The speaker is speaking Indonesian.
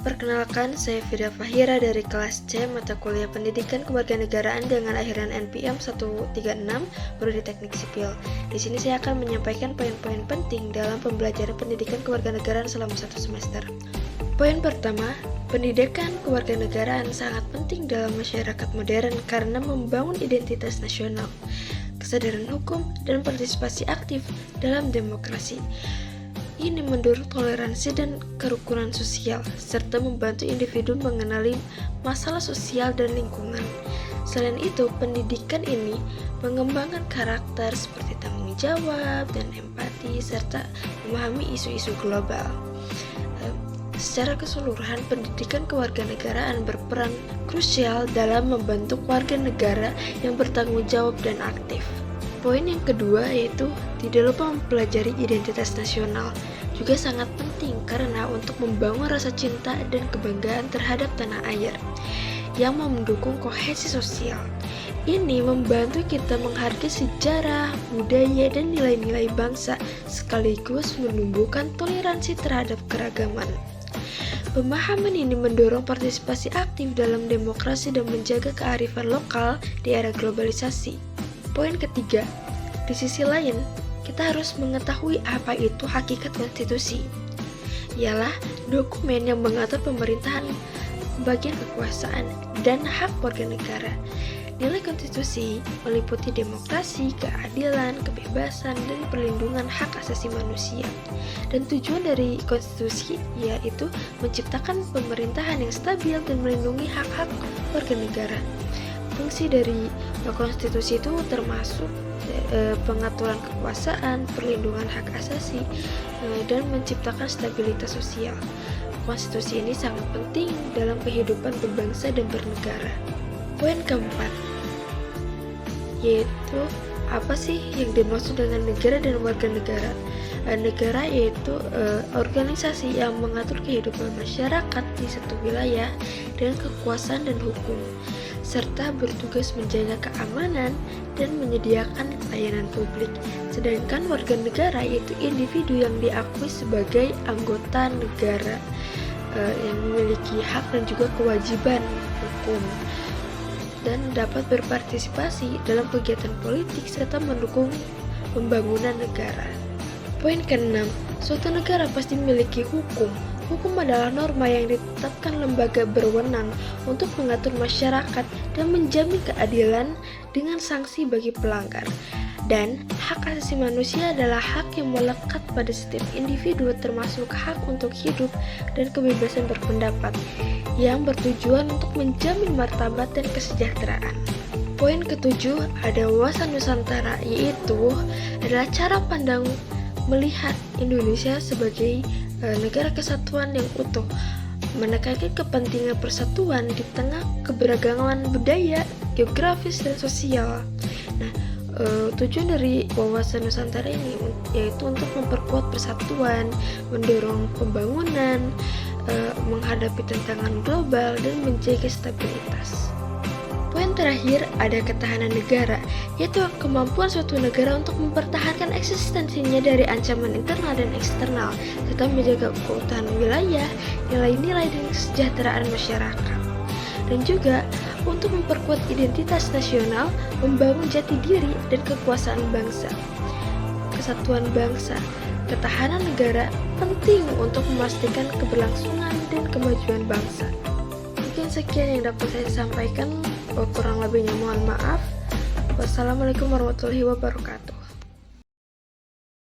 Perkenalkan, saya Fida Fahira dari kelas C mata kuliah Pendidikan Kewarganegaraan dengan akhiran NPM 136 Prodi Teknik Sipil. Di sini saya akan menyampaikan poin-poin penting dalam pembelajaran pendidikan kewarganegaraan selama 1 semester. Poin pertama, pendidikan kewarganegaraan sangat penting dalam masyarakat modern karena membangun identitas nasional, kesadaran hukum, dan partisipasi aktif dalam demokrasi. Ini mendorong toleransi dan kerukunan sosial, serta membantu individu mengenali masalah sosial dan lingkungan. Selain itu, pendidikan ini mengembangkan karakter seperti tanggung jawab dan empati, serta memahami isu-isu global. Secara keseluruhan, pendidikan kewarganegaraan berperan krusial dalam membentuk warga negara yang bertanggung jawab dan aktif. Poin yang kedua yaitu tidak lupa mempelajari identitas nasional, juga sangat penting karena untuk membangun rasa cinta dan kebanggaan terhadap tanah air yang mendukung kohesi sosial. Ini membantu kita menghargai sejarah, budaya, dan nilai-nilai bangsa sekaligus menumbuhkan toleransi terhadap keragaman. Pemahaman ini mendorong partisipasi aktif dalam demokrasi dan menjaga kearifan lokal di era globalisasi. Poin ketiga, di sisi lain, kita harus mengetahui apa itu hakikat konstitusi. Ialah dokumen yang mengatur pemerintahan, bagian kekuasaan, dan hak warga negara. Nilai konstitusi meliputi demokrasi, keadilan, kebebasan, dan perlindungan hak asasi manusia. Dan tujuan dari konstitusi yaitu menciptakan pemerintahan yang stabil dan melindungi hak-hak warga negara. Fungsi dari konstitusi itu termasuk pengaturan kekuasaan, perlindungan hak asasi, dan menciptakan stabilitas sosial. Konstitusi ini sangat penting dalam kehidupan berbangsa dan bernegara. Poin keempat, yaitu apa sih yang dimaksud dengan negara dan warga negara? Negara yaitu organisasi yang mengatur kehidupan masyarakat di satu wilayah dengan kekuasaan dan hukum, serta bertugas menjaga keamanan dan menyediakan layanan publik. Sedangkan warga negara yaitu individu yang diakui sebagai anggota negara yang memiliki hak dan juga kewajiban hukum dan dapat berpartisipasi dalam kegiatan politik serta mendukung pembangunan negara. Poin keenam, suatu negara pasti memiliki hukum. Hukum adalah norma yang ditetapkan lembaga berwenang untuk mengatur masyarakat dan menjamin keadilan dengan sanksi bagi pelanggar. Dan hak asasi manusia adalah hak yang melekat pada setiap individu, termasuk hak untuk hidup dan kebebasan berpendapat, yang bertujuan untuk menjamin martabat dan kesejahteraan. Poin ketujuh, ada wawasan Nusantara, yaitu adalah cara pandang melihat Indonesia sebagai negara kesatuan yang utuh, menekankan kepentingan persatuan di tengah keberagaman budaya, geografis, dan sosial. Nah, tujuan dari wawasan Nusantara ini yaitu untuk memperkuat persatuan, mendorong pembangunan, menghadapi tantangan global, dan menjaga stabilitas. Poin terakhir, ada ketahanan negara, yaitu kemampuan suatu negara untuk mempertahankan eksistensinya dari ancaman internal dan eksternal, serta menjaga keutuhan wilayah, nilai-nilai dan kesejahteraan masyarakat. Dan juga untuk memperkuat identitas nasional, membangun jati diri dan kekuasaan bangsa. Kesatuan bangsa, ketahanan negara penting untuk memastikan keberlangsungan dan kemajuan bangsa. Mungkin sekian yang dapat saya sampaikan, kurang lebihnya mohon maaf. Wassalamualaikum warahmatullahi wabarakatuh.